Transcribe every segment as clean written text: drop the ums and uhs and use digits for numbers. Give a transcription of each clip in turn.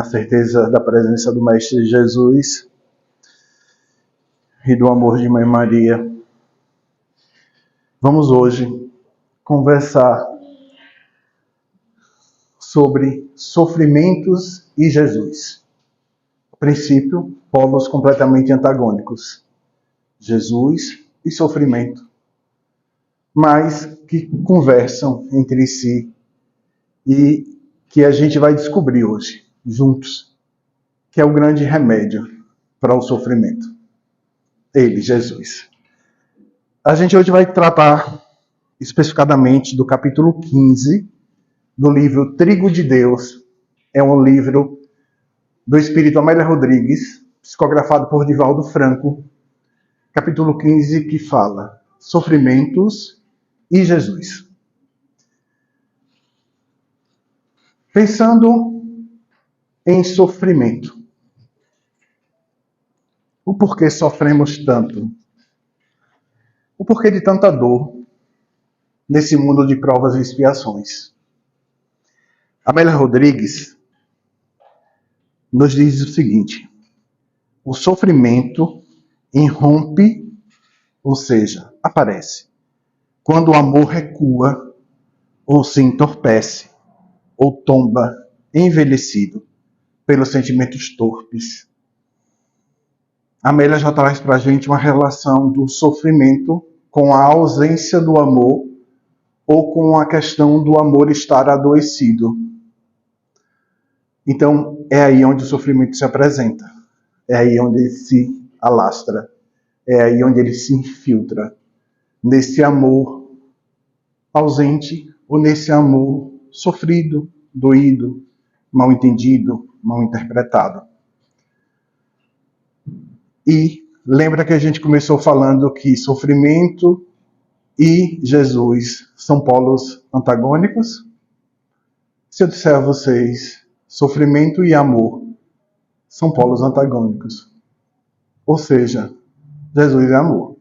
certeza da presença do Mestre Jesus e do amor de Mãe Maria. Vamos hoje conversar sobre sofrimentos e Jesus. A princípio, polos completamente antagônicos. Jesus e sofrimento, mas que conversam entre si e que a gente vai descobrir hoje, juntos, que é o grande remédio para o sofrimento. Ele, Jesus. A gente hoje vai tratar especificadamente do capítulo 15 do livro Trigo de Deus. É um livro do espírito Amélia Rodrigues, psicografado por Divaldo Franco. Capítulo 15, que fala sofrimentos e Jesus. Pensando em sofrimento. O porquê sofremos tanto? O porquê de tanta dor nesse mundo de provas e expiações? Amélia Rodrigues nos diz o seguinte: o sofrimento irrompe, ou seja, aparece, quando o amor recua ou se entorpece ou tomba envelhecido pelos sentimentos torpes. Amélia já traz para a gente uma relação do sofrimento com a ausência do amor ou com a questão do amor estar adoecido. Então, é aí onde o sofrimento se apresenta. É aí onde ele se alastra. É aí onde ele se infiltra. Nesse amor ausente ou nesse amor sofrido, doído, mal entendido, mal interpretado. E lembra que a gente começou falando que sofrimento e Jesus são polos antagônicos? Se eu disser a vocês, sofrimento e amor são polos antagônicos. Ou seja, Jesus é amor.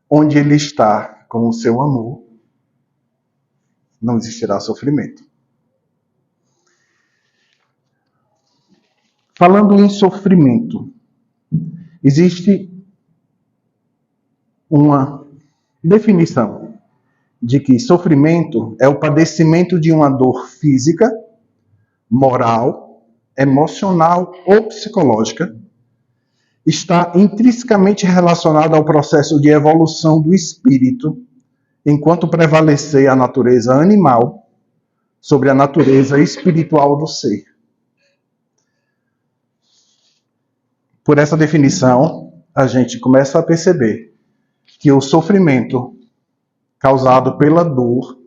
Onde ele está com o seu amor, não existirá sofrimento. Falando em sofrimento, existe uma definição de que sofrimento é o padecimento de uma dor física, moral, emocional ou psicológica, está intrinsecamente relacionado ao processo de evolução do espírito, enquanto prevalecer a natureza animal sobre a natureza espiritual do ser. Por essa definição, a gente começa a perceber que o sofrimento causado pela dor,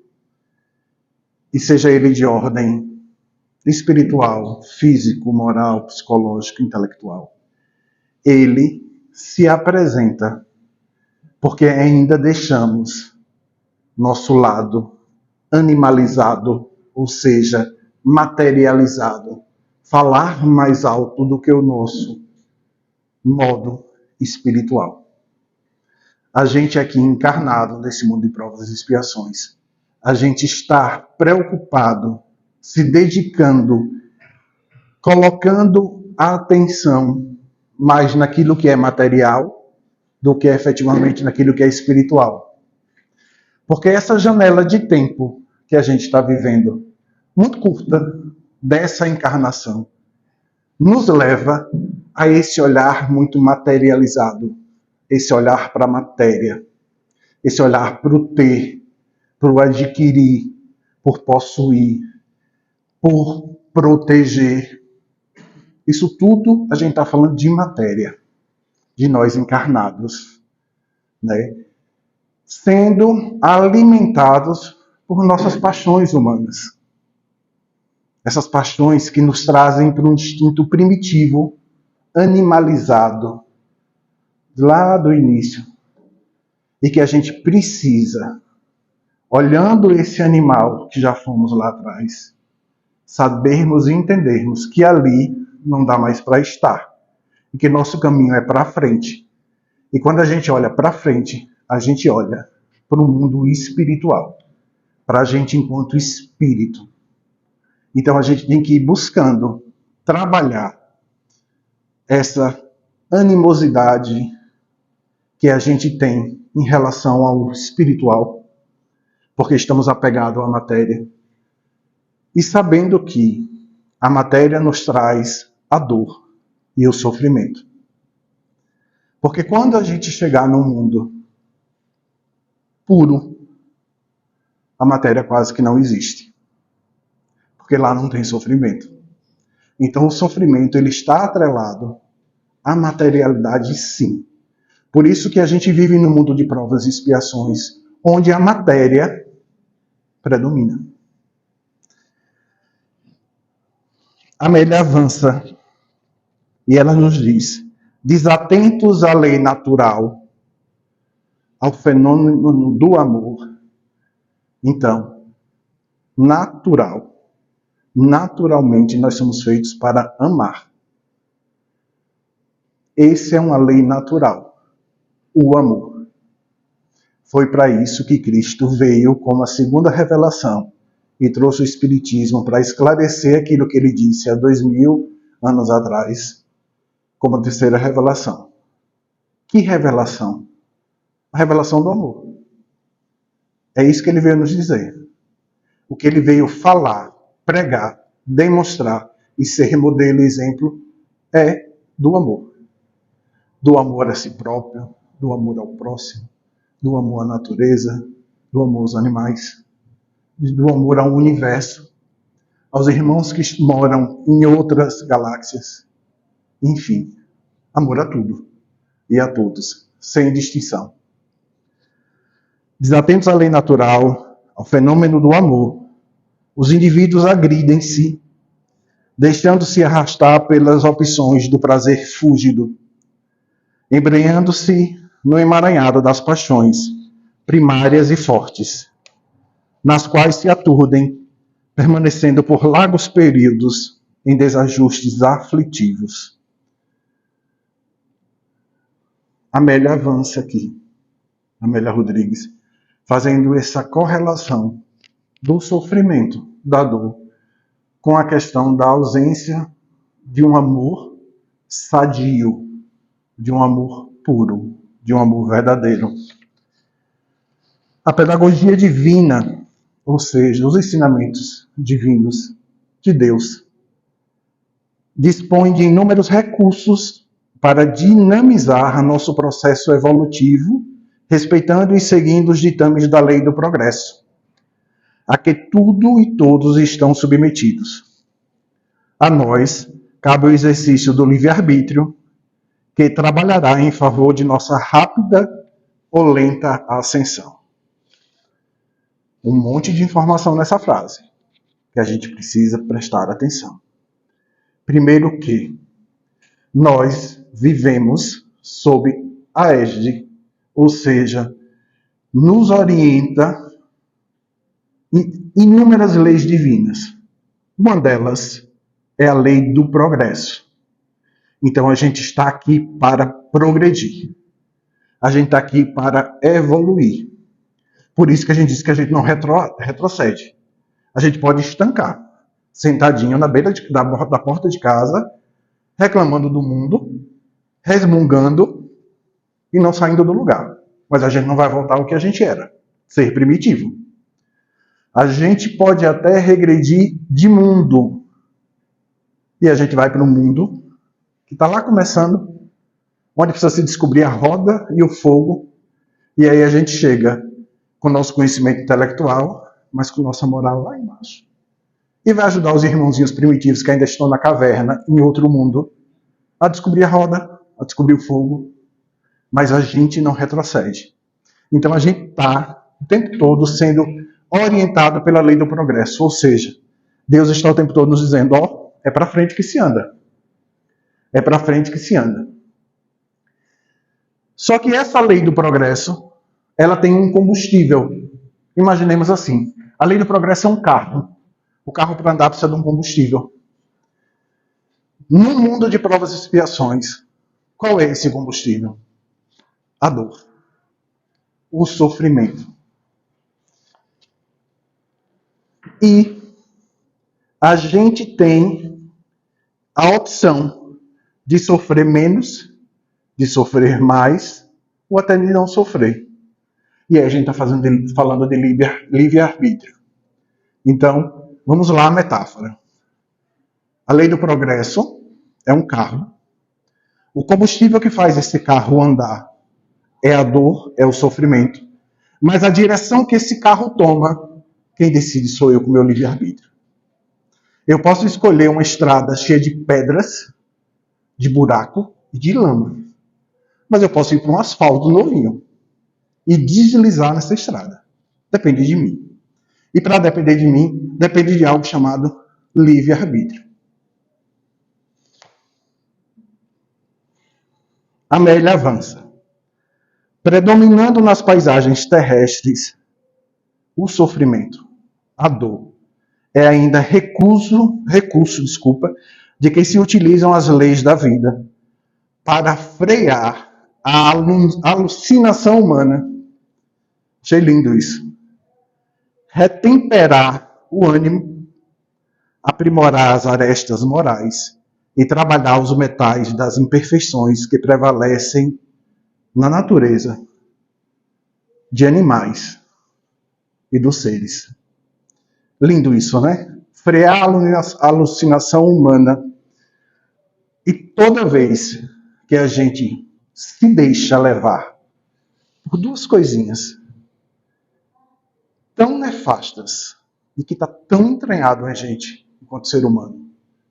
e seja ele de ordem espiritual, físico, moral, psicológico, intelectual, ele se apresenta porque ainda deixamos nosso lado animalizado, ou seja, materializado, falar mais alto do que o nosso modo espiritual. A gente aqui encarnado nesse mundo de provas e expiações, a gente está preocupado, se dedicando, colocando a atenção mais naquilo que é material do que efetivamente naquilo que é espiritual. Porque essa janela de tempo que a gente está vivendo, muito curta, dessa encarnação, nos leva a esse olhar muito materializado, esse olhar para a matéria, esse olhar para o ter, para o adquirir, por possuir, por proteger. Isso tudo a gente está falando de matéria, de nós encarnados, né? Sendo alimentados por nossas paixões humanas. Essas paixões que nos trazem para um instinto primitivo, animalizado, lá do início. E que a gente precisa, olhando esse animal que já fomos lá atrás, sabermos e entendermos que ali não dá mais para estar. E que nosso caminho é para frente. E quando a gente olha para frente, a gente olha para o mundo espiritual. Para a gente enquanto espírito. Então a gente tem que ir buscando trabalhar essa animosidade que a gente tem em relação ao espiritual, porque estamos apegados à matéria, e sabendo que a matéria nos traz a dor e o sofrimento. Porque quando a gente chegar no mundo puro, a matéria quase que não existe. Porque lá não tem sofrimento. Então o sofrimento ele está atrelado à materialidade, sim. Por isso que a gente vive num mundo de provas e expiações, onde a matéria predomina. Amélia avança e ela nos diz: desatentos à lei natural, ao fenômeno do amor, então, naturalmente nós somos feitos para amar. Essa é uma lei natural, o amor. Foi para isso que Cristo veio como a segunda revelação e trouxe o Espiritismo para esclarecer aquilo que ele disse há 2000 anos atrás, como a terceira revelação. Que revelação? A revelação do amor. É isso que ele veio nos dizer. O que ele veio falar, pregar, demonstrar e ser modelo e exemplo é do amor. Do amor a si próprio, do amor ao próximo, do amor à natureza, do amor aos animais, do amor ao universo, aos irmãos que moram em outras galáxias. Enfim, amor a tudo e a todos, sem distinção. Desatentos à lei natural, ao fenômeno do amor, os indivíduos agridem-se, deixando-se arrastar pelas opções do prazer fúlgido, embrenhando-se no emaranhado das paixões, primárias e fortes, nas quais se aturdem, permanecendo por largos períodos em desajustes aflitivos. Amélia avança aqui, Amélia Rodrigues, fazendo essa correlação do sofrimento, da dor, com a questão da ausência de um amor sadio, de um amor puro, de um amor verdadeiro. A pedagogia divina, ou seja, os ensinamentos divinos de Deus, dispõe de inúmeros recursos para dinamizar nosso processo evolutivo, respeitando e seguindo os ditames da lei do progresso, a que tudo e todos estão submetidos. A nós cabe o exercício do livre-arbítrio, que trabalhará em favor de nossa rápida ou lenta ascensão. Um monte de informação nessa frase, que a gente precisa prestar atenção. Primeiro que nós vivemos sob a égide, ou seja, nos orienta inúmeras leis divinas. Uma delas é a lei do progresso. Então a gente está aqui para progredir. A gente está aqui para evoluir. Por isso que a gente diz que a gente não retrocede. A gente pode estancar, sentadinho na beira da porta de casa, reclamando do mundo, resmungando e não saindo do lugar. Mas a gente não vai voltar ao que a gente era, ser primitivo. A gente pode até regredir de mundo. E a gente vai para um mundo que está lá começando, onde precisa se descobrir a roda e o fogo. E aí a gente chega com o nosso conhecimento intelectual, mas com nossa moral lá embaixo. E vai ajudar os irmãozinhos primitivos que ainda estão na caverna, em outro mundo, a descobrir a roda, a descobrir o fogo. Mas a gente não retrocede. Então a gente está o tempo todo sendo orientado pela lei do progresso. Ou seja, Deus está o tempo todo nos dizendo, ó, é para frente que se anda. É para frente que se anda. Só que essa lei do progresso, ela tem um combustível. Imaginemos assim, a lei do progresso é um carro. O carro para andar precisa de um combustível. No mundo de provas e expiações, qual é esse combustível? A dor. O sofrimento. E a gente tem a opção de sofrer menos, de sofrer mais, ou até de não sofrer. E aí a gente está falando de livre-arbítrio. Então, vamos lá a metáfora. A lei do progresso é um carro. O combustível que faz esse carro andar é a dor, é o sofrimento. Mas a direção que esse carro toma, quem decide sou eu com o meu livre-arbítrio. Eu posso escolher uma estrada cheia de pedras, de buraco e de lama. Mas eu posso ir para um asfalto novinho e deslizar nessa estrada. Depende de mim. E para depender de mim, depende de algo chamado livre-arbítrio. Amélia avança. Predominando nas paisagens terrestres, o sofrimento, a dor, é ainda recurso, de que se utilizam as leis da vida para frear a alucinação humana. Achei lindo isso. Retemperar o ânimo, aprimorar as arestas morais e trabalhar os metais das imperfeições que prevalecem na natureza de animais e dos seres. Lindo isso, né? Frear a alucinação humana. E toda vez que a gente se deixa levar por duas coisinhas tão nefastas e que está tão entranhado em gente, enquanto ser humano,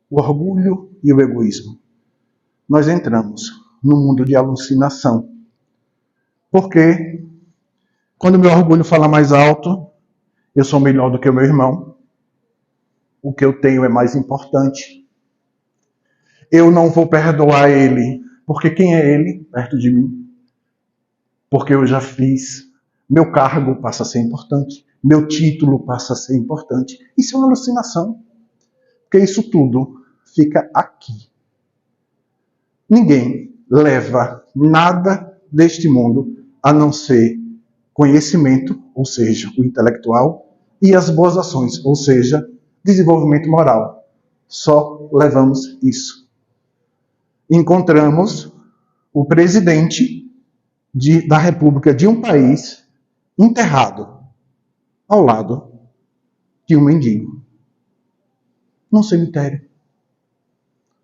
o orgulho e o egoísmo, nós entramos no mundo de alucinação. Porque quando meu orgulho fala mais alto, eu sou melhor do que o meu irmão, o que eu tenho é mais importante, eu não vou perdoar ele, porque quem é ele perto de mim? Porque eu já fiz, meu cargo passa a ser importante, meu título passa a ser importante. Isso é uma alucinação, porque isso tudo fica aqui. Ninguém leva nada deste mundo a não ser conhecimento, ou seja, o intelectual, e as boas ações, ou seja, desenvolvimento moral. Só levamos isso. Encontramos o presidente da República de um país enterrado ao lado de um mendigo num cemitério,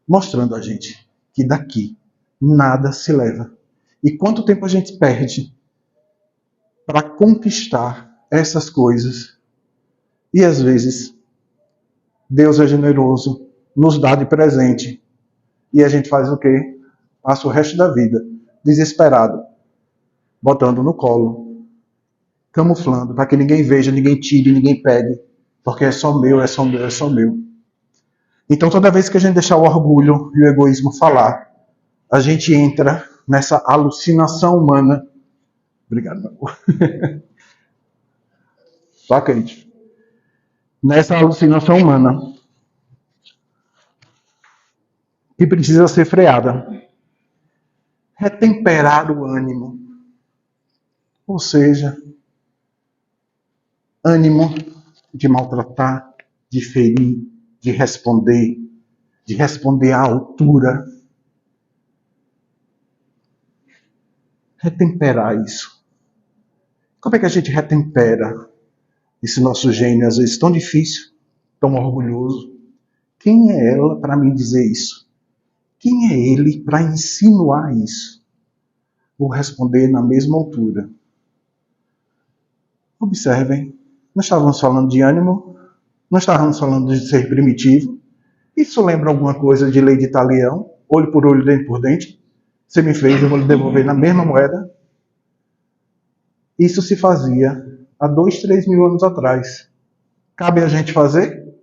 mostrando a gente que daqui nada se leva. E quanto tempo a gente perde para conquistar essas coisas? E às vezes Deus é generoso, nos dá de presente, e a gente faz o quê? Passa o resto da vida desesperado, botando no colo, camuflando, para que ninguém veja, ninguém tire, ninguém pegue, porque é só meu, é só meu, é só meu. Então toda vez que a gente deixar o orgulho e o egoísmo falar, a gente entra nessa alucinação humana. Obrigado, meu amor. Só quente. Nessa alucinação humana que precisa ser freada. Retemperar o ânimo. Ou seja, ânimo de maltratar, de ferir, de responder à altura. Retemperar isso. Como é que a gente retempera esse nosso gênio, às vezes tão difícil, tão orgulhoso? Quem é ela para me dizer isso? Quem é ele para insinuar isso? Vou responder na mesma altura. Observem, nós estávamos falando de ânimo, nós estávamos falando de ser primitivo. Isso lembra alguma coisa de lei de Talião? Olho por olho, dente por dente. Você me fez, eu vou lhe devolver na mesma moeda. Isso se fazia há 2, 3 mil anos atrás. Cabe a gente fazer?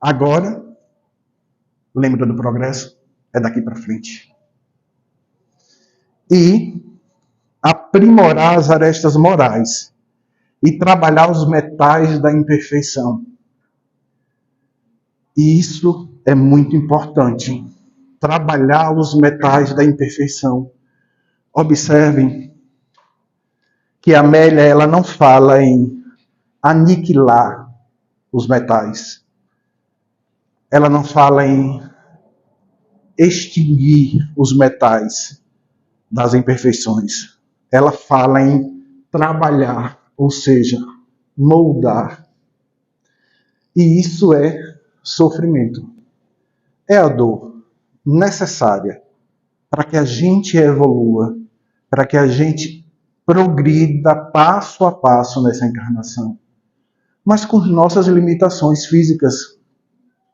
Agora, lembra do progresso? É daqui para frente. E aprimorar as arestas morais e trabalhar os metais da imperfeição. E isso é muito importante. Trabalhar os metais da imperfeição. Observem que a Amélia ela não fala em aniquilar os metais. Ela não fala em extinguir os metais das imperfeições. Ela fala em trabalhar, ou seja, moldar. E isso é sofrimento. É a dor necessária para que a gente evolua, para que a gente progrida passo a passo nessa encarnação, mas com nossas limitações físicas.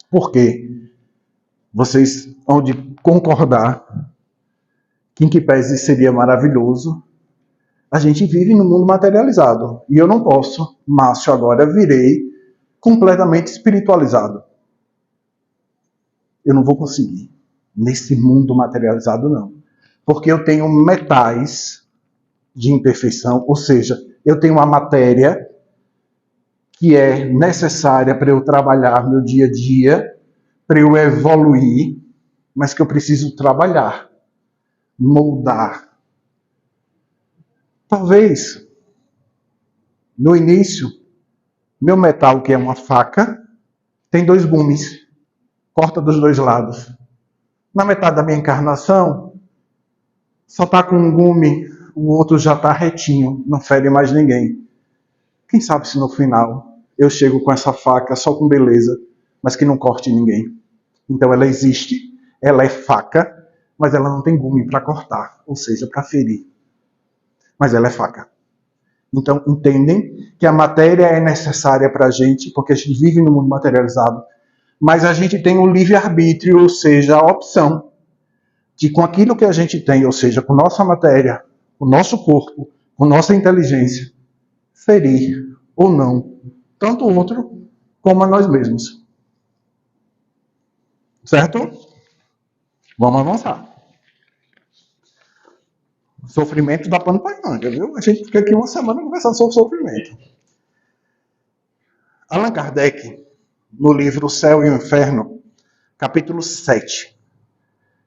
Por quê? Vocês hão de concordar que, em que pese seria maravilhoso, a gente vive no mundo materializado. E eu não posso, Márcio, agora virei completamente espiritualizado. Eu não vou conseguir. Nesse mundo materializado, não. Porque eu tenho metais de imperfeição, ou seja, eu tenho uma matéria que é necessária para eu trabalhar meu dia a dia, para eu evoluir, mas que eu preciso trabalhar, moldar. Talvez, no início, meu metal, que é uma faca, tem 2 gumes, corta dos 2 lados. Na metade da minha encarnação, só está com um gume, o outro já está retinho, não fere mais ninguém. Quem sabe se no final eu chego com essa faca só com beleza, mas que não corte ninguém. Então ela existe, ela é faca, mas ela não tem gume para cortar, ou seja, para ferir. Mas ela é faca. Então entendem que a matéria é necessária para a gente, porque a gente vive no mundo materializado, mas a gente tem o livre-arbítrio, ou seja, a opção de, com aquilo que a gente tem, ou seja, com nossa matéria, com nosso corpo, com nossa inteligência, ferir ou não, tanto o outro como a nós mesmos. Certo? Vamos avançar. Sofrimento dá pano para manga, viu? A gente fica aqui uma semana conversando sobre sofrimento. Allan Kardec, no livro O Céu e o Inferno, capítulo 7,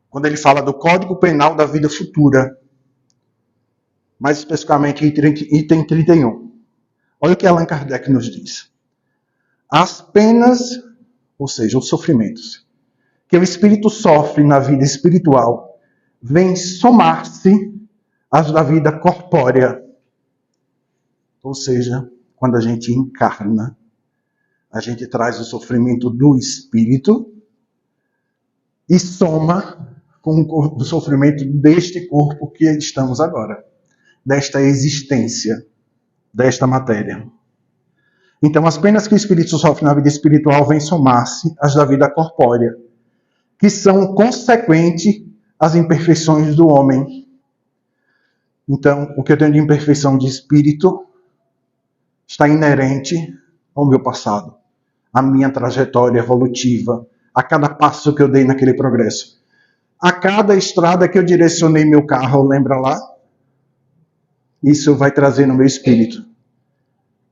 quando ele fala do Código Penal da Vida Futura, mais especificamente item 31. Olha o que Allan Kardec nos diz. As penas, ou seja, os sofrimentos, que o espírito sofre na vida espiritual, vêm somar-se às da vida corpórea. Ou seja, quando a gente encarna, a gente traz o sofrimento do espírito e soma com o sofrimento deste corpo que estamos agora, desta existência, desta matéria. Então, as penas que o espírito sofre na vida espiritual vêm somar-se às da vida corpórea, que são consequentes às imperfeições do homem. Então, o que eu tenho de imperfeição de espírito está inerente ao meu passado, à minha trajetória evolutiva, a cada passo que eu dei naquele progresso. A cada estrada que eu direcionei meu carro, lembra lá? Isso vai trazer no meu espírito.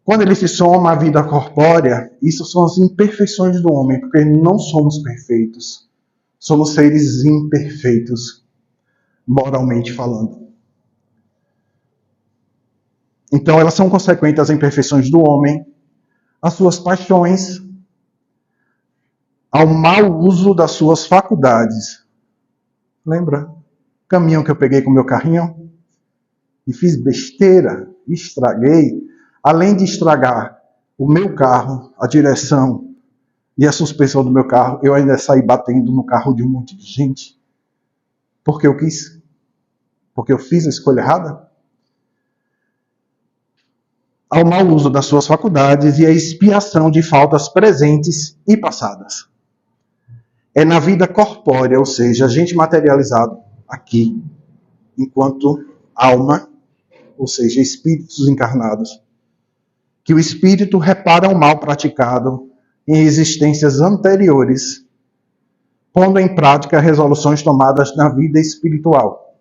Quando ele se soma à vida corpórea, isso são as imperfeições do homem, porque não somos perfeitos. Somos seres imperfeitos, moralmente falando. Então, elas são consequentes às imperfeições do homem, às suas paixões, ao mau uso das suas faculdades. Lembra? O caminhão que eu peguei com o meu carrinho? E fiz besteira, estraguei. Além de estragar o meu carro, a direção e a suspensão do meu carro, eu ainda saí batendo no carro de um monte de gente. Porque eu quis. Porque eu fiz a escolha errada. Ao mau uso das suas faculdades e a expiação de faltas presentes e passadas. É na vida corpórea, ou seja, a gente materializado aqui, enquanto alma, ou seja, espíritos encarnados, que o espírito repara o mal praticado em existências anteriores, pondo em prática resoluções tomadas na vida espiritual.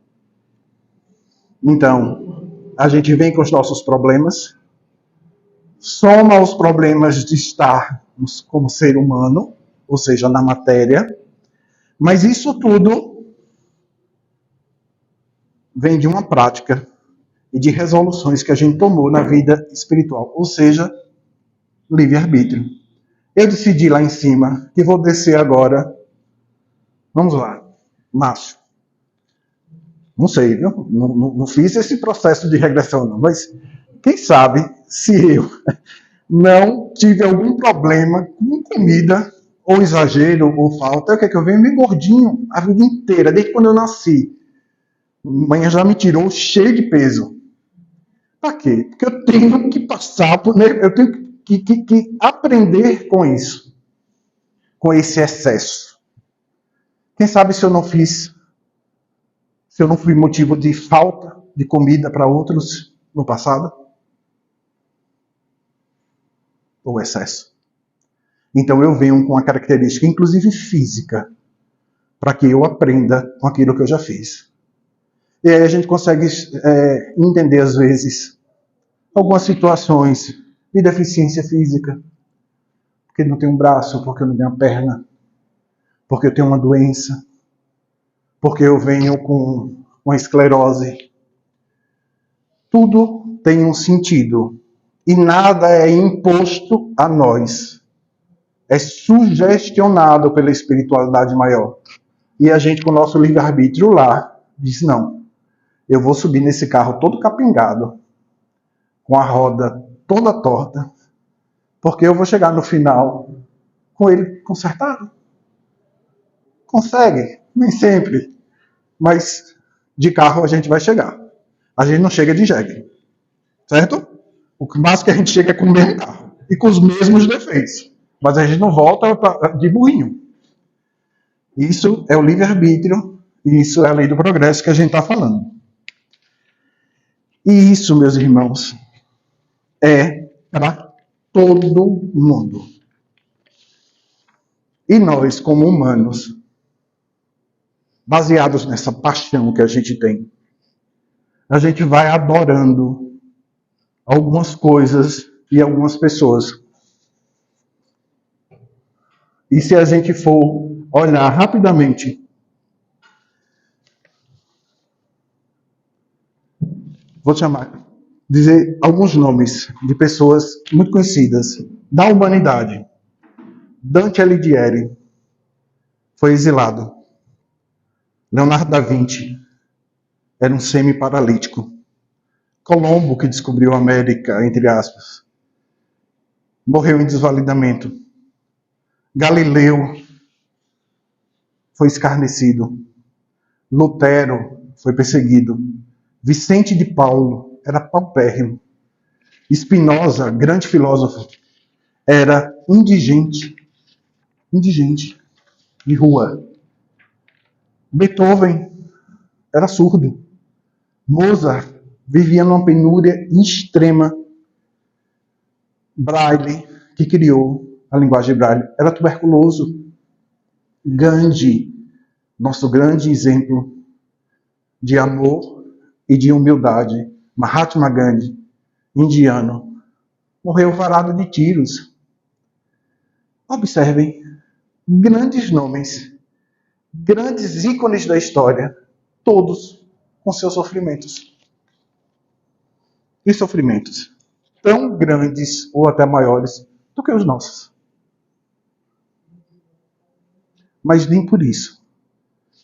Então, a gente vem com os nossos problemas, soma os problemas de estarmos como ser humano, ou seja, na matéria, mas isso tudo vem de uma prática e de resoluções que a gente tomou na vida espiritual, ou seja, livre-arbítrio. Eu decidi lá em cima que vou descer agora. Vamos lá. macho. Não sei, viu? Não fiz esse processo de regressão, não. Mas quem sabe se eu não tive algum problema com comida, ou exagero, ou falta, o que é que eu venho? Meio gordinho a vida inteira, desde quando eu nasci. Mãe já me tirou cheio de peso. Para quê? Porque eu tenho que passar por. Eu tenho que aprender com isso, com esse excesso. Quem sabe se eu não fiz, se eu não fui motivo de falta de comida para outros no passado? Ou excesso? Então eu venho com a característica, inclusive física, para que eu aprenda com aquilo que eu já fiz. E aí a gente consegue entender, às vezes, algumas situações de deficiência física. Porque não tenho um braço, porque eu não tenho uma perna, porque eu tenho uma doença, porque eu venho com uma esclerose. Tudo tem um sentido. E nada é imposto a nós. É sugestionado pela espiritualidade maior. E a gente, com o nosso livre-arbítrio lá, diz, não, eu vou subir nesse carro todo capingado, com a roda toda torta, porque eu vou chegar no final com ele consertado. Consegue, nem sempre, mas de carro a gente vai chegar. A gente não chega de jegue, certo? O máximo que a gente chega é com o mesmo carro e com os mesmos defeitos, mas a gente não volta de burrinho. Isso é o livre-arbítrio e isso é a lei do progresso que a gente está falando. E isso, meus irmãos, é para todo mundo. E nós, como humanos, baseados nessa paixão que a gente tem, a gente vai adorando algumas coisas e algumas pessoas. E se a gente for olhar rapidamente, vou dizer alguns nomes de pessoas muito conhecidas da humanidade. Dante Alighieri foi exilado. Leonardo da Vinci era um semi-paralítico. Colombo, que descobriu a América, entre aspas, morreu em desvalidamento. Galileu foi escarnecido. Lutero foi perseguido. Vicente de Paulo era paupérrimo. Spinoza, grande filósofo, era indigente de rua. Beethoven era surdo. Mozart vivia numa penúria extrema. Braille, que criou a linguagem Braille, era tuberculoso. Gandhi, nosso grande exemplo de amor e de humildade, Mahatma Gandhi, indiano, morreu varado de tiros. Observem, grandes nomes, grandes ícones da história, todos com seus sofrimentos. E sofrimentos tão grandes ou até maiores do que os nossos. Mas nem por isso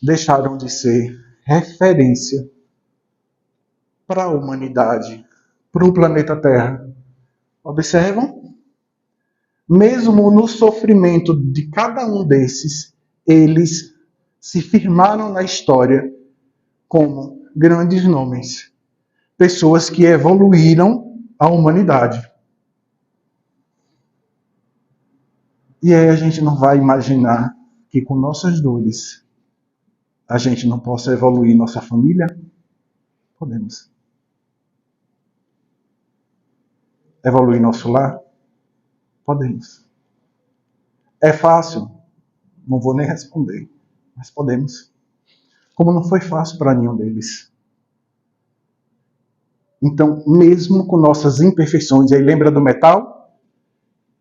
deixaram de ser referência para a humanidade, para o planeta Terra. Observam? Mesmo no sofrimento de cada um desses, eles se firmaram na história como grandes nomes. Pessoas que evoluíram a humanidade. E aí a gente não vai imaginar que com nossas dores a gente não possa evoluir nossa família? Podemos. Evoluir nosso lar? Podemos. É fácil? Não vou nem responder, mas podemos. Como não foi fácil para nenhum deles. Então, mesmo com nossas imperfeições, aí lembra do metal?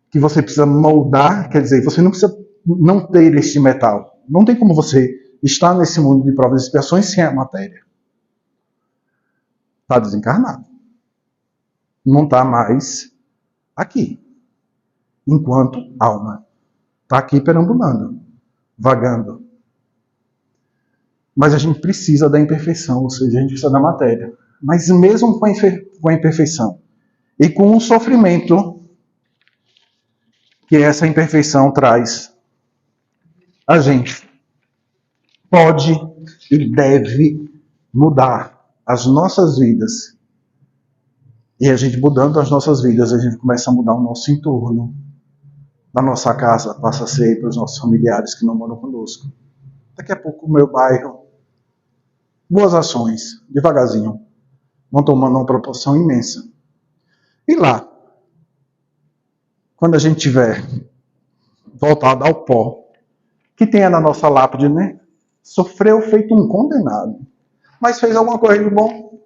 Que você precisa moldar, quer dizer, você não precisa não ter este metal. Não tem como você estar nesse mundo de provas e expiações sem a matéria. Está desencarnado. Não está mais aqui. Enquanto alma. Está aqui perambulando, vagando. Mas a gente precisa da imperfeição, ou seja, a gente precisa da matéria. Mas mesmo com a imperfeição e com o sofrimento que essa imperfeição traz, a gente pode e deve mudar as nossas vidas. E a gente mudando as nossas vidas, a gente começa a mudar o nosso entorno. Da nossa casa passa a ser para os nossos familiares que não moram conosco. Daqui a pouco o meu bairro. Boas ações, devagarzinho, vão tomando uma proporção imensa. E lá, quando a gente tiver voltado ao pó, que tenha na nossa lápide, né? Sofreu feito um condenado, mas fez alguma coisa de bom.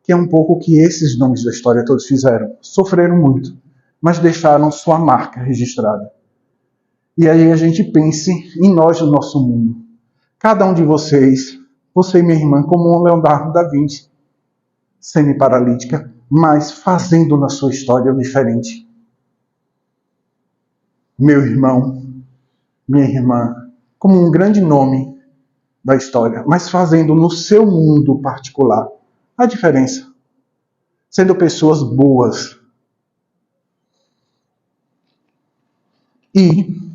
Que é um pouco o que esses nomes da história todos fizeram. Sofreram muito, mas deixaram sua marca registrada. E aí a gente pense em nós, no nosso mundo. Cada um de vocês, você e minha irmã, como um Leonardo da Vinci, semi-paralítica, mas fazendo na sua história o diferente. Meu irmão, minha irmã, como um grande nome da história, mas fazendo no seu mundo particular a diferença. Sendo pessoas boas. E,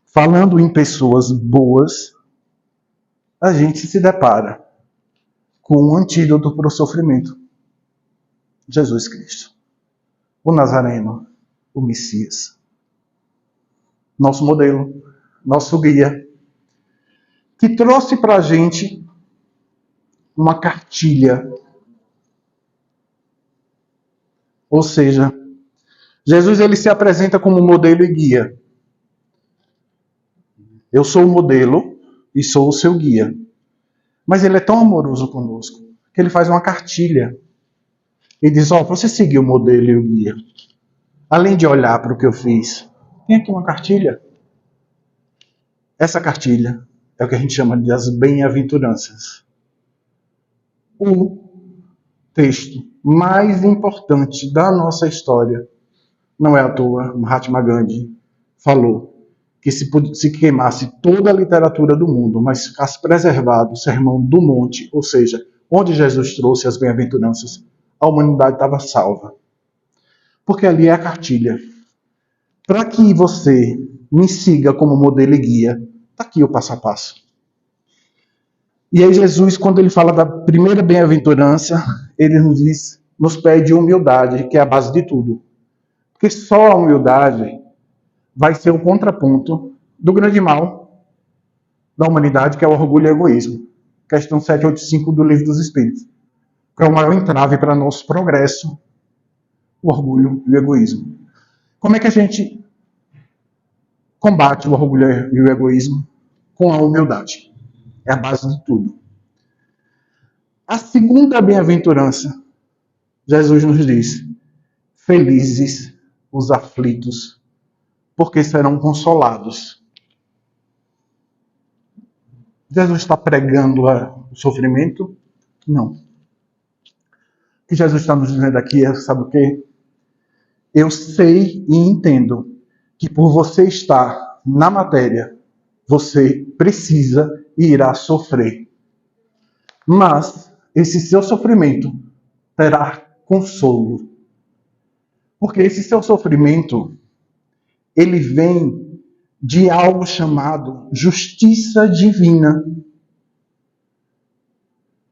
falando em pessoas boas, a gente se depara com um antídoto para o sofrimento. Jesus Cristo. O Nazareno, o Messias. Nosso modelo, nosso guia, que trouxe para a gente uma cartilha. Ou seja, Jesus ele se apresenta como modelo e guia. Eu sou o modelo e sou o seu guia. Mas ele é tão amoroso conosco que ele faz uma cartilha. E diz, você seguiu o modelo e o guia. Além de olhar para o que eu fiz, tem aqui uma cartilha. Essa cartilha é o que a gente chama de as bem-aventuranças. O texto mais importante da nossa história. Não é à toa, Mahatma Gandhi falou que se queimasse toda a literatura do mundo, mas ficasse preservado o Sermão do Monte, ou seja, onde Jesus trouxe as bem-aventuranças, a humanidade estava salva. Porque ali é a cartilha. Para que você me siga como modelo e guia, está aqui o passo a passo. E aí Jesus, quando ele fala da primeira bem-aventurança, ele nos pede humildade, que é a base de tudo. Porque só a humildade vai ser o contraponto do grande mal da humanidade, que é o orgulho e o egoísmo. Questão 785 do Livro dos Espíritos. Que é o maior entrave para nosso progresso, o orgulho e o egoísmo. Como é que a gente combate o orgulho e o egoísmo? Com a humildade. É a base de tudo. A segunda bem-aventurança, Jesus nos diz, felizes os aflitos, porque serão consolados. Jesus está pregando o sofrimento? Não. O que Jesus está nos dizendo aqui é, sabe o quê? Eu sei e entendo que por você estar na matéria, você precisa e irá sofrer. Mas esse seu sofrimento terá consolo. Porque esse seu sofrimento, ele vem de algo chamado justiça divina.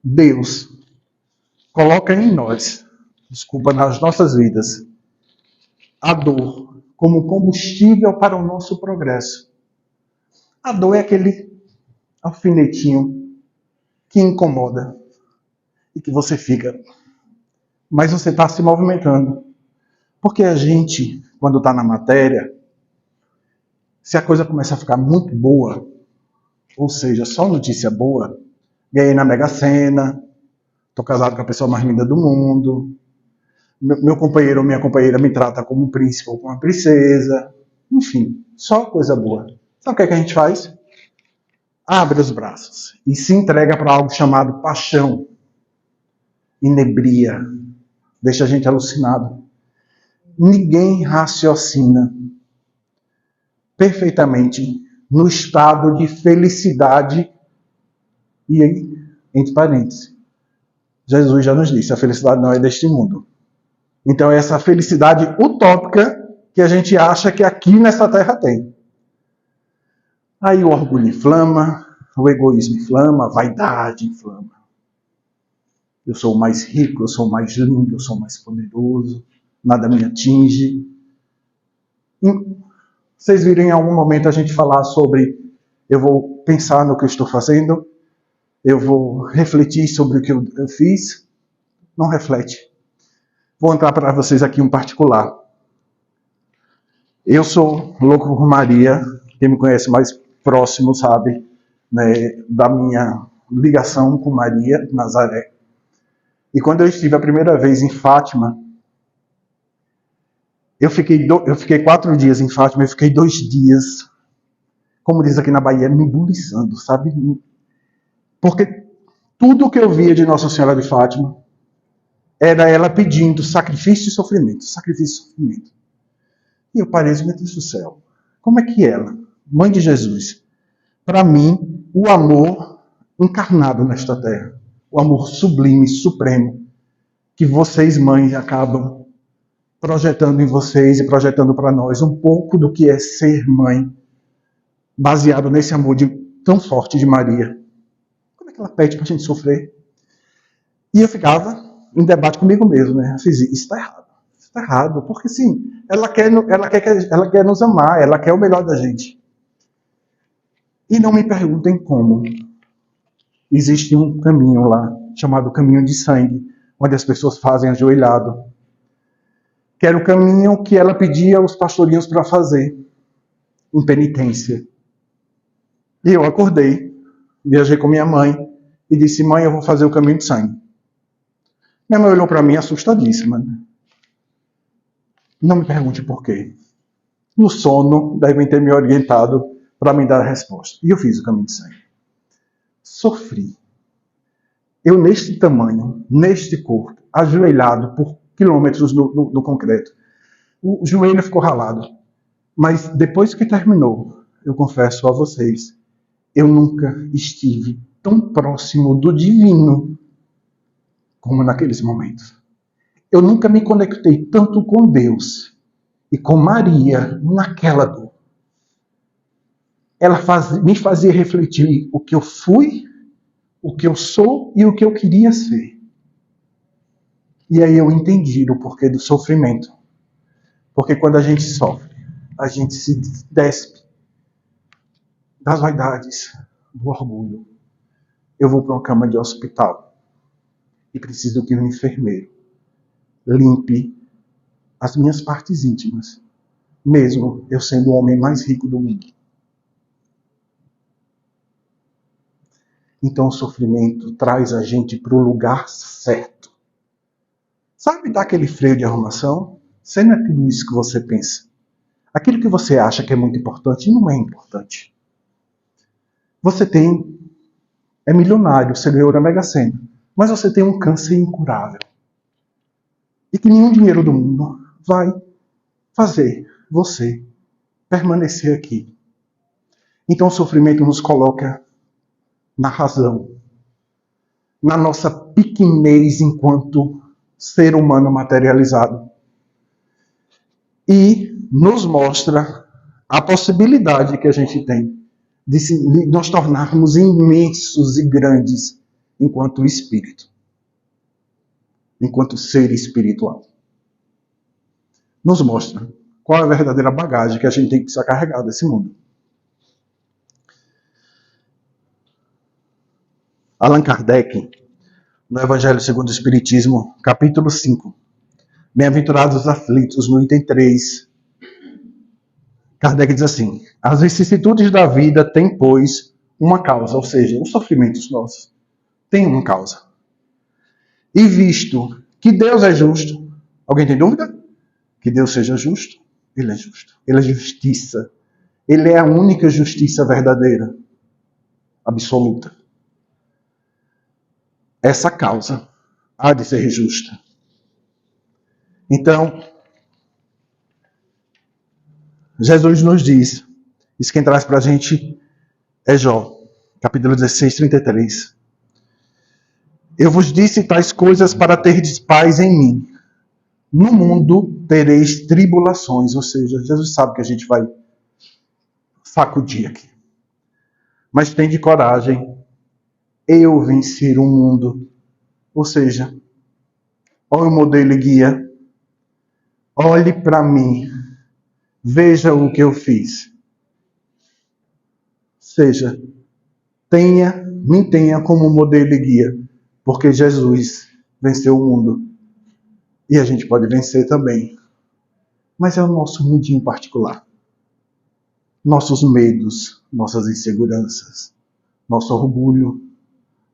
Deus coloca em nós, nas nossas vidas, a dor como combustível para o nosso progresso. A dor é aquele alfinetinho que incomoda e que você fica, mas você está se movimentando. Porque a gente, quando está na matéria, se a coisa começa a ficar muito boa, ou seja, só notícia boa, ganhei na Mega Sena, estou casado com a pessoa mais linda do mundo, meu companheiro ou minha companheira me trata como um príncipe ou como uma princesa, enfim, só coisa boa. Sabe o que é que a gente faz? Abre os braços e se entrega para algo chamado paixão, inebria, deixa a gente alucinado. Ninguém raciocina. perfeitamente no estado de felicidade. E aí, entre parênteses, Jesus já nos disse, a felicidade não é deste mundo. Então, essa felicidade utópica que a gente acha que aqui nessa terra tem. Aí o orgulho inflama, o egoísmo inflama, a vaidade inflama. Eu sou o mais rico, eu sou o mais lindo, eu sou o mais poderoso, nada me atinge. Vocês viram em algum momento a gente falar sobre eu vou pensar no que eu estou fazendo, eu vou refletir sobre o que eu fiz? Não reflete. Vou entrar para vocês aqui um particular. Eu sou louco por Maria, quem me conhece mais próximo sabe, né, da minha ligação com Maria de Nazaré. E quando eu estive a primeira vez em Fátima, eu fiquei 4 dias em Fátima, eu fiquei 2 dias, como diz aqui na Bahia, me buliçando, sabe? Porque tudo que eu via de Nossa Senhora de Fátima era ela pedindo sacrifício e sofrimento, sacrifício e sofrimento. E eu parei, meu Deus do céu, como é que ela, mãe de Jesus, para mim, o amor encarnado nesta terra, o amor sublime, supremo, que vocês, mães, acabam projetando em vocês e projetando para nós um pouco do que é ser mãe, baseado nesse amor tão forte de Maria. Como é que ela pede para a gente sofrer? E eu ficava em debate comigo mesmo, né? Eu fiz, isso está errado. Isso está errado, porque sim, ela quer nos amar, ela quer o melhor da gente. E não me perguntem como. Existe um caminho lá, chamado caminho de sangue, onde as pessoas fazem ajoelhado. Que era o caminho que ela pedia aos pastorinhos para fazer, em penitência. E eu acordei, viajei com minha mãe e disse, mãe, eu vou fazer o caminho de sangue. Minha mãe olhou para mim assustadíssima. Não me pergunte por quê. No sono, devem ter me orientado para me dar a resposta. E eu fiz o caminho de sangue. Sofri. Eu neste tamanho, neste corpo, ajoelhado por quilômetros no concreto. O joelho ficou ralado. Mas depois que terminou, eu confesso a vocês, eu nunca estive tão próximo do divino como naqueles momentos. Eu nunca me conectei tanto com Deus e com Maria naquela dor. Ela me fazia refletir o que eu fui, o que eu sou e o que eu queria ser. E aí eu entendi o porquê do sofrimento. Porque quando a gente sofre, a gente se despe das vaidades, do orgulho. Eu vou para uma cama de hospital e preciso que um enfermeiro limpe as minhas partes íntimas, mesmo eu sendo o homem mais rico do mundo. Então o sofrimento traz a gente para o lugar certo. Sabe dar aquele freio de arrumação? Você não é tudo isso que você pensa. Aquilo que você acha que é muito importante não é importante. Você é milionário, você ganhou na Mega Sena, mas você tem um câncer incurável. E que nenhum dinheiro do mundo vai fazer você permanecer aqui. Então o sofrimento nos coloca na razão, na nossa pequenez enquanto ser humano materializado. E nos mostra a possibilidade que a gente tem de nós tornarmos imensos e grandes enquanto espírito, enquanto ser espiritual. Nos mostra qual é a verdadeira bagagem que a gente tem que precisar carregar desse mundo. Allan Kardec, no Evangelho segundo o Espiritismo, capítulo 5, Bem-aventurados os aflitos, no item 3, Kardec diz assim, as vicissitudes da vida têm, pois, uma causa, ou seja, os sofrimentos nossos têm uma causa. E visto que Deus é justo, alguém tem dúvida? Que Deus seja justo? Ele é justo. Ele é justiça. Ele é a única justiça verdadeira, absoluta. Essa causa há de ser justa. Então, Jesus nos diz Isso quem traz para a gente é Jó, capítulo 16, 33. Eu vos disse tais coisas para terdes paz em mim. No mundo tereis tribulações, ou seja, Jesus sabe que a gente vai sacudir aqui. Mas tende coragem, eu vencer o mundo. Ou seja, olha o modelo e guia, olhe para mim, veja o que eu fiz. Seja, me tenha como modelo e guia, porque Jesus venceu o mundo. E a gente pode vencer também. Mas é o nosso mundinho particular. Nossos medos, nossas inseguranças, nosso orgulho,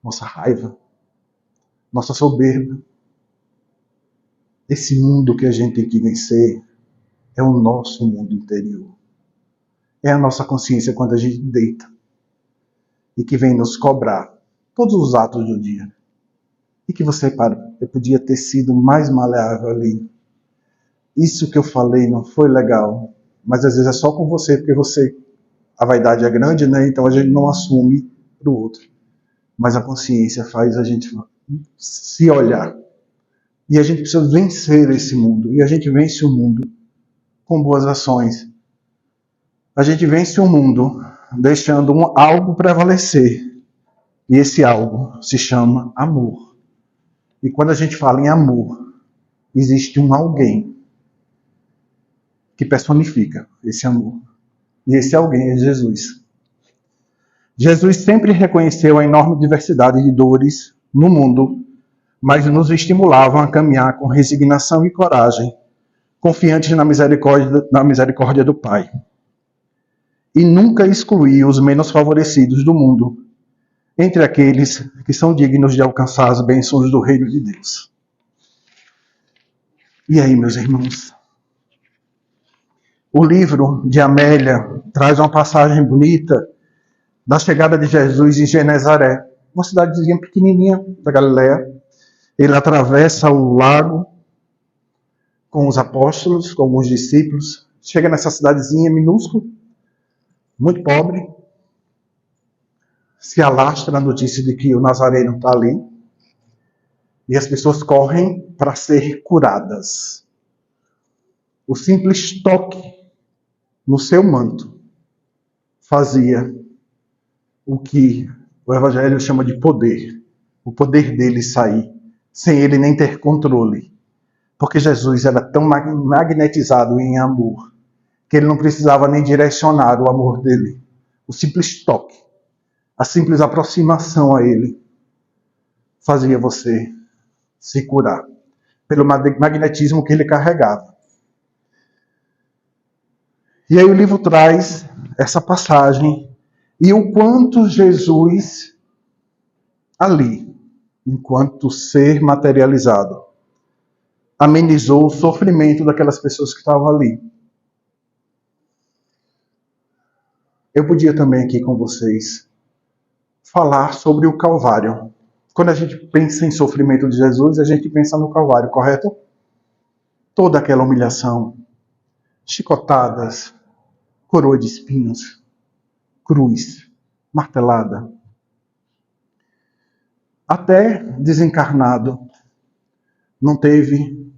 nossa raiva, nossa soberba. Esse mundo que a gente tem que vencer é o nosso mundo interior. É a nossa consciência quando a gente deita e que vem nos cobrar todos os atos do dia. E que você para, eu podia ter sido mais maleável ali. Isso que eu falei não foi legal, mas às vezes é só com você, porque a vaidade é grande, né? Então a gente não assume para o outro. Mas a consciência faz a gente se olhar. E a gente precisa vencer esse mundo. E a gente vence o mundo com boas ações. A gente vence o mundo deixando algo prevalecer. E esse algo se chama amor. E quando a gente fala em amor, existe um alguém que personifica esse amor. E esse alguém é Jesus. Jesus sempre reconheceu a enorme diversidade de dores no mundo, mas nos estimulavam a caminhar com resignação e coragem, confiantes na misericórdia do Pai. E nunca excluía os menos favorecidos do mundo, entre aqueles que são dignos de alcançar as bênçãos do reino de Deus. E aí, meus irmãos? O livro de Amélia traz uma passagem bonita da chegada de Jesus em Genezaré, uma cidadezinha pequenininha da Galileia. Ele atravessa o lago com os apóstolos, com alguns discípulos, chega nessa cidadezinha minúscula, muito pobre, se alastra a notícia de que o Nazareno está ali, e as pessoas correm para ser curadas. O simples toque no seu manto fazia o que o Evangelho chama de poder, o poder dele sair, sem ele nem ter controle. Porque Jesus era tão magnetizado em amor, que ele não precisava nem direcionar o amor dele. O simples toque, a simples aproximação a ele, fazia você se curar, pelo magnetismo que ele carregava. E aí o livro traz essa passagem e o quanto Jesus, ali, enquanto ser materializado, amenizou o sofrimento daquelas pessoas que estavam ali. Eu podia também aqui com vocês falar sobre o Calvário. Quando a gente pensa em sofrimento de Jesus, a gente pensa no Calvário, correto? Toda aquela humilhação, chicotadas, coroa de espinhos, cruz, martelada. Até desencarnado, não teve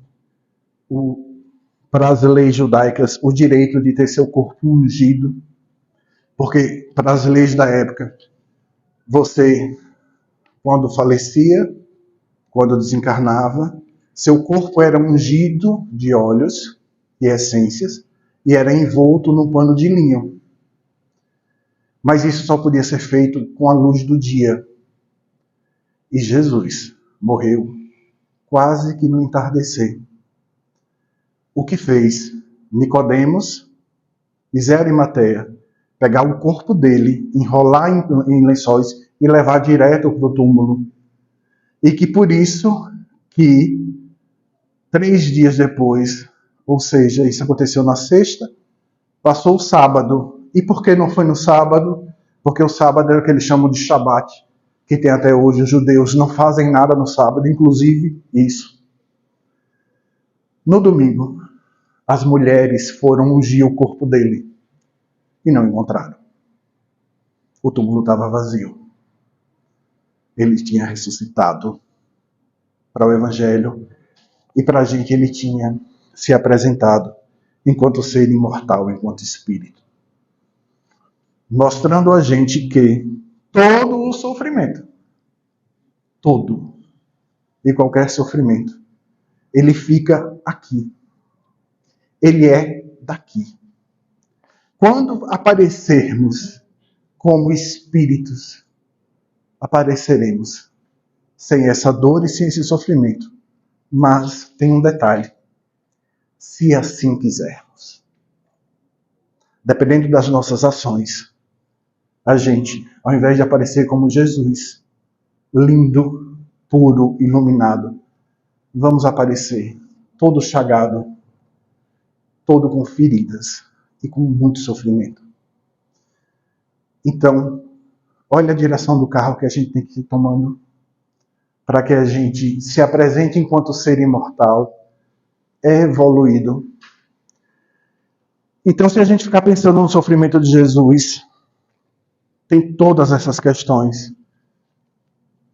para as leis judaicas o direito de ter seu corpo ungido, porque para as leis da época, você, quando falecia, quando desencarnava, seu corpo era ungido de óleos e essências e era envolto num pano de linho. Mas isso só podia ser feito com a luz do dia. E Jesus morreu quase que no entardecer. O que fez Nicodemos e Zé Arimateia pegar o corpo dele, enrolar em lençóis e levar direto para o túmulo. E que por isso que 3 dias depois, ou seja, isso aconteceu na sexta, passou o sábado. E por que não foi no sábado? Porque o sábado é o que eles chamam de Shabat, que tem até hoje. Os judeus não fazem nada no sábado, inclusive isso. No domingo, as mulheres foram ungir o corpo dele. e não encontraram. O túmulo estava vazio. Ele tinha ressuscitado. Para o Evangelho e para a gente ele tinha se apresentado enquanto ser imortal, enquanto espírito. Mostrando a gente que todo o sofrimento, todo e qualquer sofrimento, ele fica aqui. Ele é daqui. Quando aparecermos como espíritos, apareceremos sem essa dor e sem esse sofrimento. Mas tem um detalhe. Se assim quisermos. Dependendo das nossas ações, a gente, ao invés de aparecer como Jesus, lindo, puro, iluminado, vamos aparecer todo chagado, todo com feridas e com muito sofrimento. Então, olha a direção do carro que a gente tem que ir tomando para que a gente se apresente enquanto ser imortal, evoluído. Então, se a gente ficar pensando no sofrimento de Jesus, tem todas essas questões.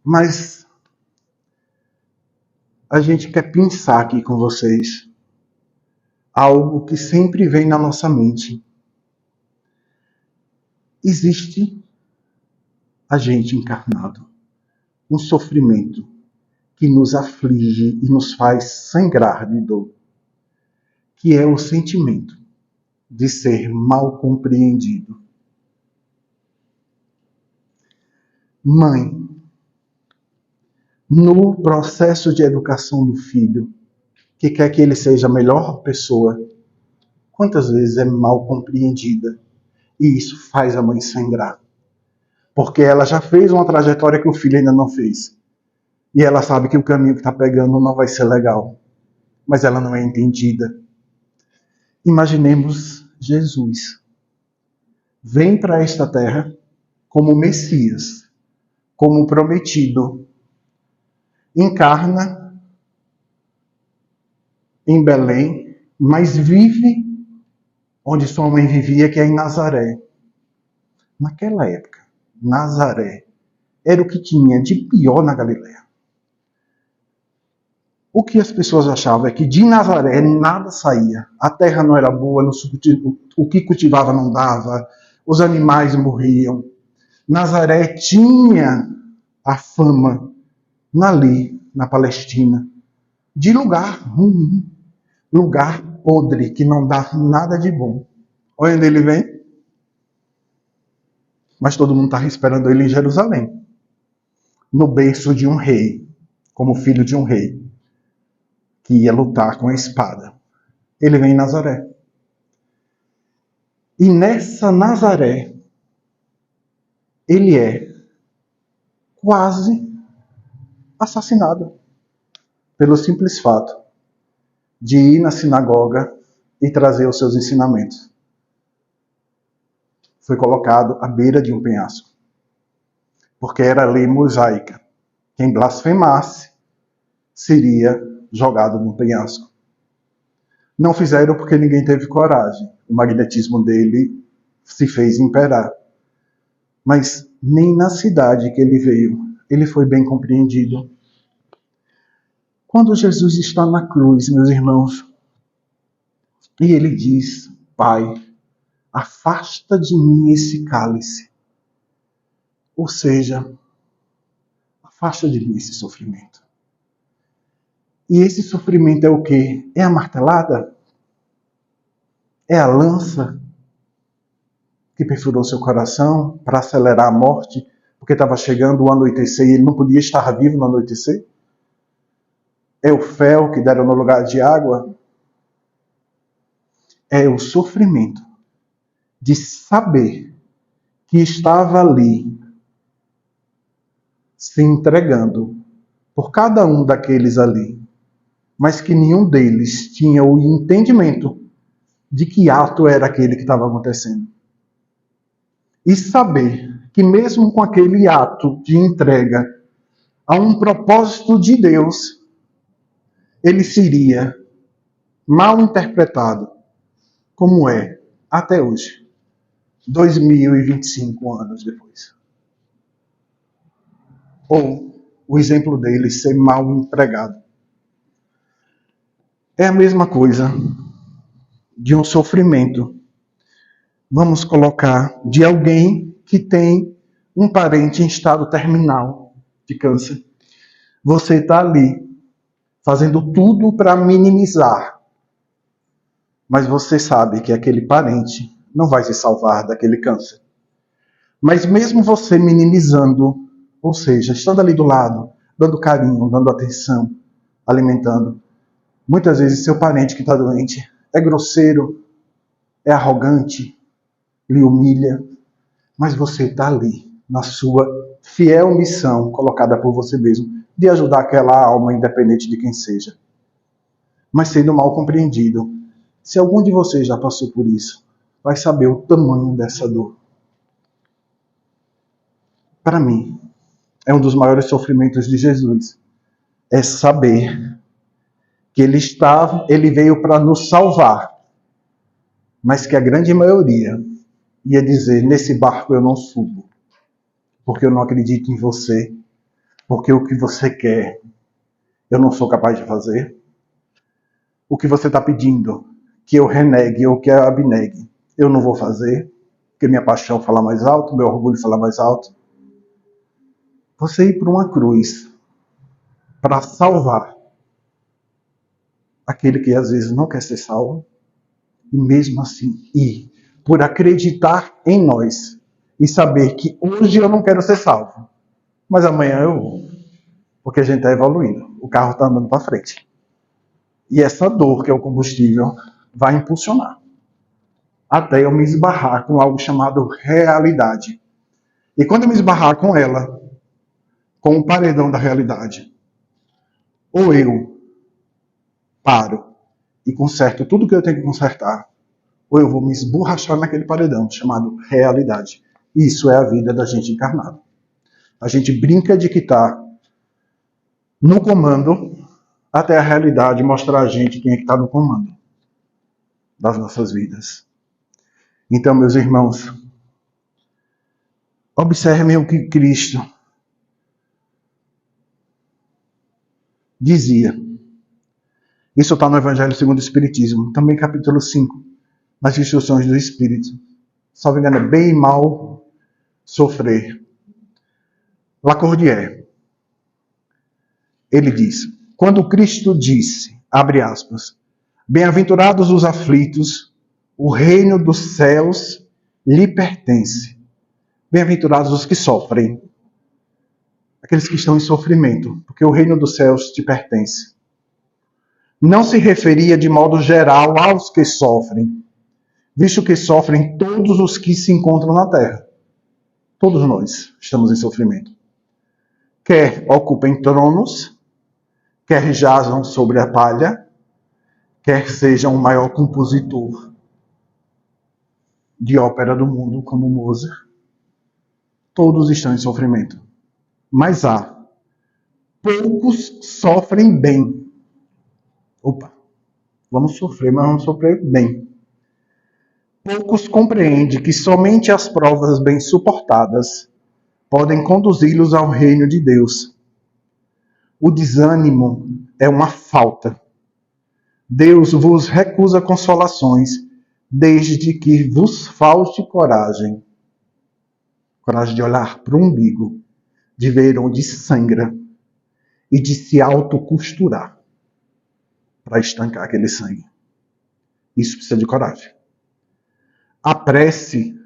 Mas a gente quer pensar aqui com vocês algo que sempre vem na nossa mente. Existe a gente encarnado, um sofrimento que nos aflige e nos faz sangrar de dor, que é o sentimento de ser mal compreendido. Mãe, no processo de educação do filho, que quer que ele seja a melhor pessoa, quantas vezes é mal compreendida? E isso faz a mãe sangrar. Porque ela já fez uma trajetória que o filho ainda não fez. E ela sabe que o caminho que está pegando não vai ser legal. Mas ela não é entendida. Imaginemos Jesus. Vem para esta terra como Messias, como prometido. Encarna em Belém, mas vive onde sua mãe vivia, que é em Nazaré. Naquela época, Nazaré era o que tinha de pior na Galileia. O que as pessoas achavam é que de Nazaré nada saía. A terra não era boa, o que cultivava não dava, os animais morriam. Nazaré tinha a fama ali, na Palestina, de lugar ruim, lugar podre, que não dá nada de bom. Olha onde ele vem. Mas todo mundo estava esperando ele em Jerusalém, no berço de um rei, como filho de um rei, que ia lutar com a espada. Ele vem em Nazaré. E nessa Nazaré, ele é quase assassinado pelo simples fato de ir na sinagoga e trazer os seus ensinamentos. Foi colocado à beira de um penhasco, porque era a lei mosaica. Quem blasfemasse seria jogado no penhasco. Não fizeram porque ninguém teve coragem. O magnetismo dele se fez imperar. Mas nem na cidade que ele veio, ele foi bem compreendido. Quando Jesus está na cruz, meus irmãos, e ele diz: Pai, afasta de mim esse cálice. Ou seja, afasta de mim esse sofrimento. E esse sofrimento é o quê? É a martelada? É a lança que perfurou seu coração para acelerar a morte, porque estava chegando o anoitecer e ele não podia estar vivo no anoitecer? É o fel que deram no lugar de água? É o sofrimento de saber que estava ali se entregando por cada um daqueles ali, mas que nenhum deles tinha o entendimento de que ato era aquele que estava acontecendo. E saber que mesmo com aquele ato de entrega a um propósito de Deus, ele seria mal interpretado, como é até hoje. 2025 anos depois. Ou o exemplo dele ser mal empregado. É a mesma coisa de um sofrimento. Vamos colocar de alguém que tem um parente em estado terminal de câncer. Você está ali fazendo tudo para minimizar, mas você sabe que aquele parente não vai se salvar daquele câncer. Mas mesmo você minimizando, ou seja, estando ali do lado, dando carinho, dando atenção, alimentando, muitas vezes seu parente que está doente é grosseiro, é arrogante, lhe humilha, mas você está ali na sua fiel missão colocada por você mesmo de ajudar aquela alma, independente de quem seja, mas sendo mal compreendido. Se algum de vocês já passou por isso, vai saber o tamanho dessa dor. Para mim, é um dos maiores sofrimentos de Jesus. É saber que ele veio para nos salvar, mas que a grande maioria ia dizer: nesse barco eu não subo, porque eu não acredito em você, porque o que você quer eu não sou capaz de fazer. O que você está pedindo que eu renegue ou que eu abnegue, eu não vou fazer, porque minha paixão fala mais alto, meu orgulho fala mais alto. Você ir para uma cruz para salvar aquele que às vezes não quer ser salvo, e mesmo assim ir por acreditar em nós e saber que hoje eu não quero ser salvo, mas amanhã eu vou, porque a gente está evoluindo, o carro está andando para frente. E essa dor, que é o combustível, vai impulsionar até eu me esbarrar com algo chamado realidade. E quando eu me esbarrar com ela, com o paredão da realidade, ou eu paro e conserto tudo que eu tenho que consertar, ou eu vou me esborrachar naquele paredão chamado realidade. Isso é a vida da gente encarnado. A gente brinca de que está no comando, até a realidade mostrar a gente quem é que está no comando das nossas vidas. Então, meus irmãos, observem o que Cristo dizia. Isso está no Evangelho segundo o Espiritismo, também capítulo 5, nas instruções do Espírito. Salvo engano, é bem e mal sofrer. Lacordaire, ele diz: quando Cristo disse, abre aspas, bem-aventurados os aflitos, o reino dos céus lhe pertence. Bem-aventurados os que sofrem, aqueles que estão em sofrimento, porque o reino dos céus te pertence. Não se referia de modo geral aos que sofrem, visto que sofrem todos os que se encontram na terra. Todos nós estamos em sofrimento. Quer ocupem tronos, quer jazam sobre a palha, quer sejam o maior compositor de ópera do mundo, como Mozart, todos estão em sofrimento. Mas há poucos sofrem bem. Opa, vamos sofrer, mas vamos sofrer bem. Poucos compreendem que somente as provas bem suportadas podem conduzi-los ao reino de Deus. O desânimo é uma falta. Deus vos recusa consolações, desde que vos falte coragem. Coragem de olhar para o umbigo, de ver onde sangra e de se autocosturar para estancar aquele sangue. Isso precisa de coragem. A prece,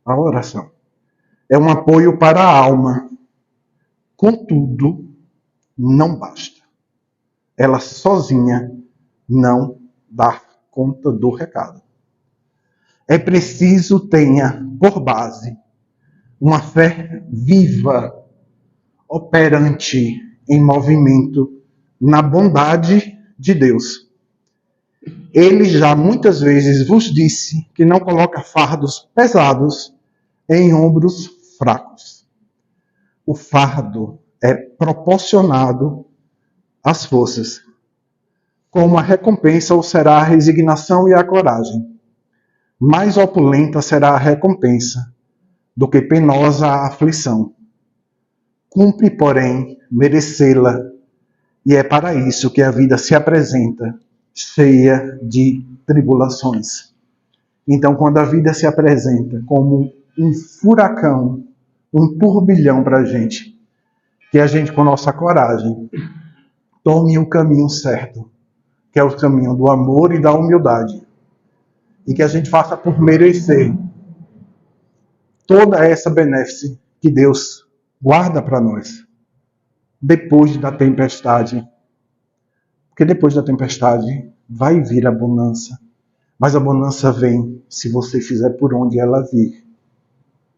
a oração, é um apoio para a alma. Contudo, não basta. Ela sozinha não dá conta do recado. É preciso tenha por base uma fé viva, operante, em movimento, na bondade de Deus. Ele já muitas vezes vos disse que não coloca fardos pesados em ombros fracos. O fardo é proporcionado às forças. Como a recompensa ou será a resignação e a coragem. mais opulenta será a recompensa do que penosa a aflição. Cumpre, porém, merecê-la, e é para isso que a vida se apresenta cheia de tribulações. Então, quando a vida se apresenta como um furacão, um turbilhão para a gente, que a gente, com nossa coragem, tome o caminho certo, que é o caminho do amor e da humildade, e que a gente faça por merecer toda essa benéfice que Deus guarda para nós depois da tempestade. Porque depois da tempestade vai vir a bonança, mas a bonança vem se você fizer por onde ela vir.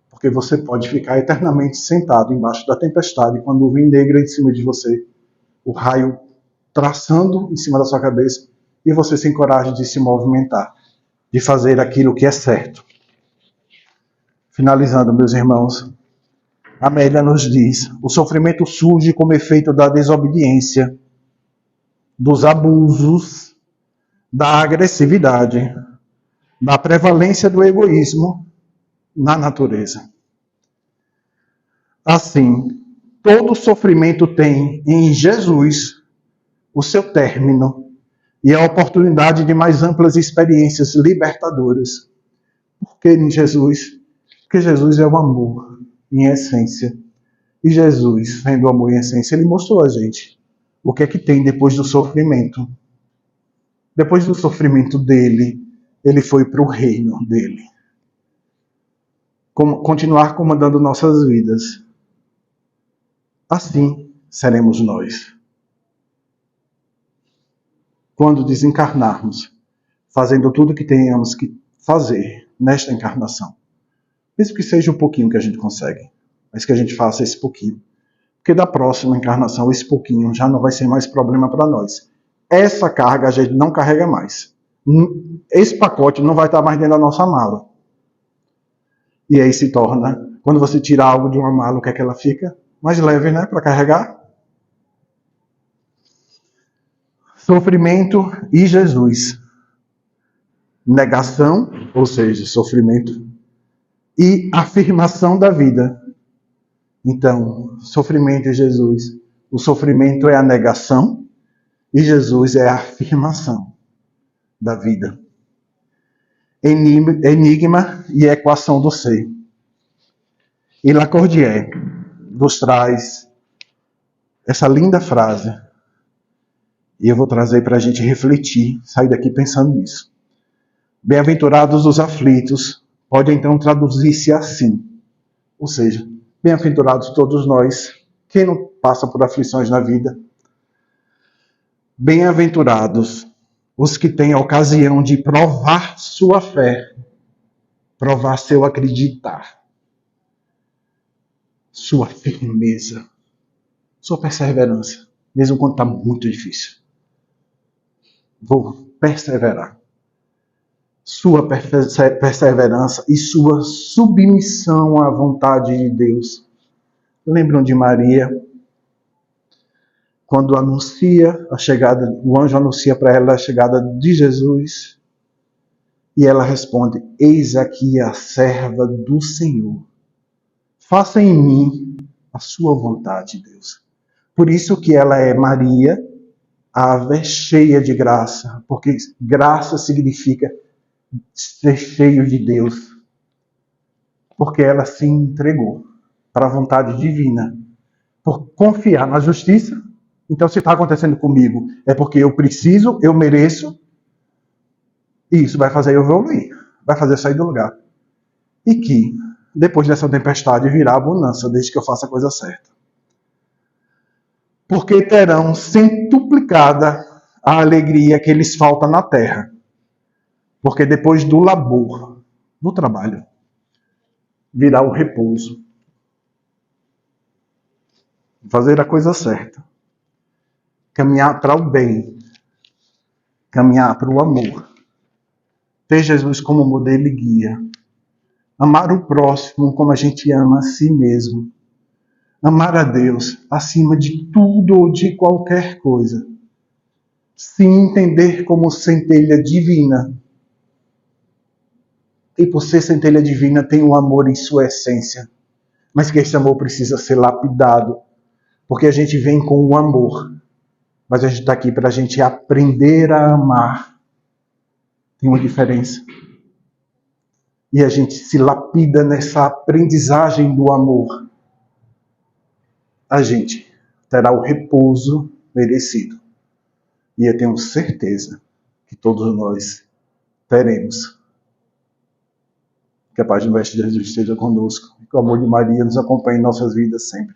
Porque você pode ficar eternamente sentado embaixo da tempestade quando vem negra em cima de você, o raio traçando em cima da sua cabeça, e você sem coragem de se movimentar, de fazer aquilo que é certo. Finalizando, meus irmãos, Amélia nos diz: o sofrimento surge como efeito da desobediência, dos abusos, da agressividade, da prevalência do egoísmo na natureza. Assim, todo sofrimento tem em Jesus o seu término e a oportunidade de mais amplas experiências libertadoras. Por que em Jesus? Porque Jesus é o amor em essência. E Jesus, sendo o amor em essência, ele mostrou a gente o que é que tem depois do sofrimento. Depois do sofrimento dele, ele foi para o reino dele. Continuar comandando nossas vidas. Assim seremos nós. Quando desencarnarmos, fazendo tudo o que tenhamos que fazer nesta encarnação. Mesmo que seja um pouquinho que a gente consegue, mas que a gente faça esse pouquinho. Porque da próxima encarnação, esse pouquinho já não vai ser mais problema para nós. Essa carga a gente não carrega mais. Esse pacote não vai estar mais dentro da nossa mala. E aí se torna, quando você tira algo de uma mala, o que é que ela fica? Mais leve, né? Para carregar. Sofrimento e Jesus. Negação, ou seja, sofrimento, e afirmação da vida. Então, sofrimento e Jesus. O sofrimento é a negação e Jesus é a afirmação da vida. Enigma e equação do ser. E Lacordaire nos traz essa linda frase. E eu vou trazer para a gente refletir, sair daqui pensando nisso. Bem-aventurados os aflitos, pode então traduzir-se assim. Ou seja, bem-aventurados todos nós, quem não passa por aflições na vida. Bem-aventurados os que têm a ocasião de provar sua fé, provar seu acreditar, sua firmeza, sua perseverança, mesmo quando está muito difícil. Vou perseverar. Sua perseverança e sua submissão à vontade de Deus. Lembram de Maria? Quando anuncia a chegada, o anjo anuncia para ela a chegada de Jesus, e ela responde: eis aqui a serva do Senhor. Faça em mim a sua vontade, Deus. Por isso que ela é Maria, ave cheia de graça, porque graça significa ser cheio de Deus. Porque ela se entregou para a vontade divina, por confiar na justiça. Então, se está acontecendo comigo, é porque eu preciso, eu mereço, e isso vai fazer eu evoluir, vai fazer eu sair do lugar. E que, depois dessa tempestade, virá a bonança, desde que eu faça a coisa certa. Porque terão centuplicada a alegria que lhes falta na terra. Porque depois do labor, do trabalho, virá o repouso. Fazer a coisa certa. Caminhar para o bem. Caminhar para o amor. Ter Jesus como modelo e guia. Amar o próximo como a gente ama a si mesmo. Amar a Deus acima de tudo ou de qualquer coisa. Se entender como centelha divina. e por ser centelha divina tem um amor em sua essência, mas que esse amor precisa ser lapidado, porque a gente vem com o amor, mas a gente está aqui para a gente aprender a amar. Tem uma diferença. E a gente se lapida nessa aprendizagem do amor. A gente terá o repouso merecido. E eu tenho certeza que todos nós teremos. Que a paz do Mestre Jesus esteja conosco. E que o amor de Maria nos acompanhe em nossas vidas sempre.